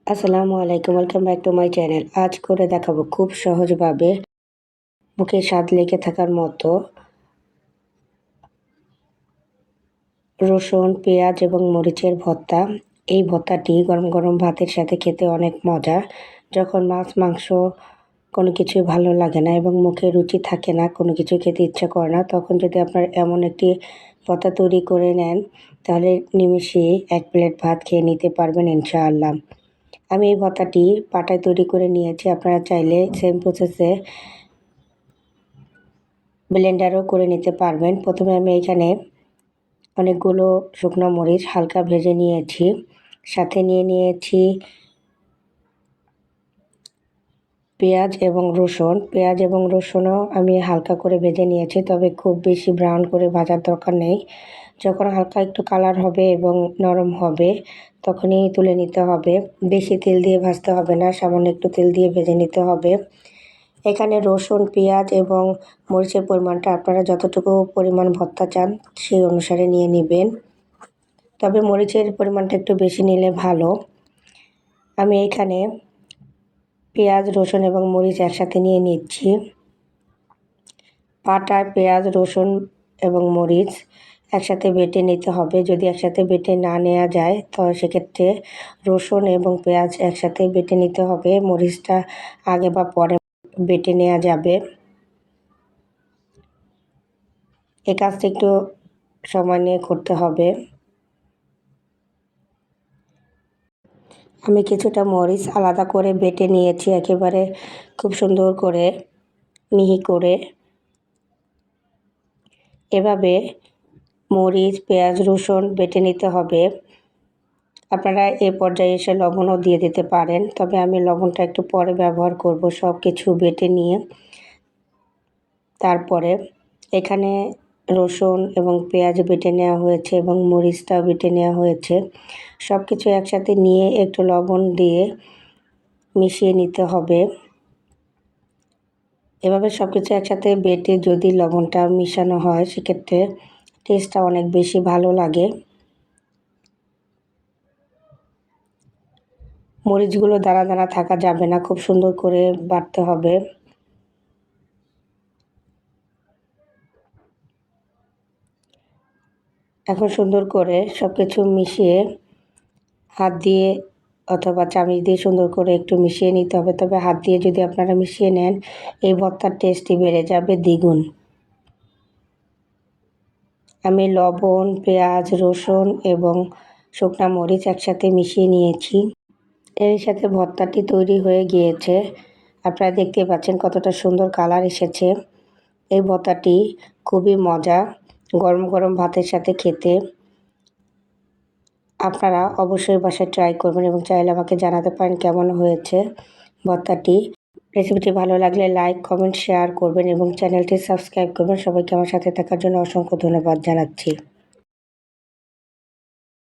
আসসালামু আলাইকুম, welcome back to my channel. আজ করে দেখাবো খুব সহজভাবে মুখে স্বাদ লেগে থাকার মতো রসুন, পেঁয়াজ এবং মরিচের ভর্তা। এই ভর্তাটি গরম গরম ভাতের সাথে খেতে অনেক মজা। যখন মাছ, মাংস কোনো কিছুই ভালো লাগে না এবং মুখে রুচি থাকে না, কোনো কিছু খেতে ইচ্ছা করে না, তখন যদি আপনার এমন একটি ভর্তা তৈরি করে নেন, তাহলে নিমিষেই 1 প্লেট ভাত খেয়ে নিতে পারবেন ইনশাআল্লাহ। আমি এই ভর্তাটি পাটায় তৈরি করে নিয়েছি। আপনারা চাইলে সেম প্রসেসে ব্লেন্ডারও করে নিতে পারবেন। প্রথমে আমি এখানে অনেকগুলো শুকনো মরিচ হালকা ভেজে নিয়েছি, সাথে নিয়ে নিয়েছি পেঁয়াজ এবং রসুন। পেঁয়াজ এবং রসুনও আমি হালকা করে ভেজে নিয়েছি, তবে খুব বেশি ব্রাউন করে ভাজার দরকার নেই। যখন হালকা একটু কালার হবে এবং নরম হবে, তখনই তুলে নিতে হবে। বেশি তেল দিয়ে ভাজতে হবে না, সামান্য একটু তেল দিয়ে ভেজে নিতে হবে। এখানে রসুন, পেঁয়াজ এবং মরিচের পরিমাণটা আপনারা যতটুকু পরিমাণ ভর্তা চান সেই অনুসারে নিয়ে নেবেন, তবে মরিচের পরিমাণটা একটু বেশি নিলে ভালো। আমি এখানে পেঁয়াজ, রসুন এবং মরিচ একসাথে নিয়ে নিচ্ছি। পাটায় পেঁয়াজ, রসুন এবং মরিচ একসাথে বেটে নিতে হবে। যদি একসাথে বেটে না নেওয়া যায়, তো সেক্ষেত্রে রসুন এবং পেঁয়াজ একসাথে বেটে নিতে হবে, মরিচটা আগে বা পরে বেটে নেওয়া যাবে। এই কাজটা একটু সময় নিয়ে করতে হবে। আমি কিছুটা মরিচ আলাদা করে বেটে নিয়েছি, একেবারে খুব সুন্দর করে মিহি করে। এভাবে মরিচ, পেঁয়াজ, রসুন বেটে নিতে হবে। আপনারা এ পর্যায়ে এসে লবণও দিয়ে দিতে পারেন, তবে আমি লবণটা একটু পরে ব্যবহার করব। সব কিছু বেটে নিয়ে তারপরে এখানে রসুন এবং পেঁয়াজ বেটে নেওয়া হয়েছে এবং মরিচটাও বেটে নেওয়া হয়েছে। সব কিছু একসাথে নিয়ে একটু লবণ দিয়ে মিশিয়ে নিতে হবে। এভাবে সব কিছু একসাথে বেটে যদি লবণটা মিশানো হয়, সেক্ষেত্রে টেস্টটা অনেক বেশি ভালো লাগে। মরিচগুলো দানা দানা থাকা যাবে না, খুব সুন্দর করে বাটতে হবে। এখন সুন্দর করে সব কিছু মিশিয়ে হাত দিয়ে অথবা চামচ দিয়ে সুন্দর করে একটু মিশিয়ে নিতে হবে, তবে হাত দিয়ে যদি আপনারা মিশিয়ে নেন, এই ভর্তার টেস্টই বেড়ে যাবে দ্বিগুণ। আমি লবণ, পেঁয়াজ, রসুন এবং শুকনা মরিচ একসাথে মিশিয়ে নিয়েছি। এর সাথে ভর্তাটি তৈরি হয়ে গিয়েছে। আপনারা দেখতে পাচ্ছেন কতটা সুন্দর কালার এসেছে। এই ভর্তাটি খুবই মজা, গরম গরম ভাতের সাথে খেতে। আপনারা অবশ্যই বাসায় ট্রাই করবেন এবং চাইলে আমাকে জানাতে পারেন কেমন হয়েছে ভর্তাটি। রেসিপিটি ভালো লাগলে লাইক, কমেন্ট, শেয়ার করবেন এবং চ্যানেলটি সাবস্ক্রাইব করবেন। সবাইকে আমার সাথে থাকার জন্য অসংখ্য ধন্যবাদ জানাচ্ছি।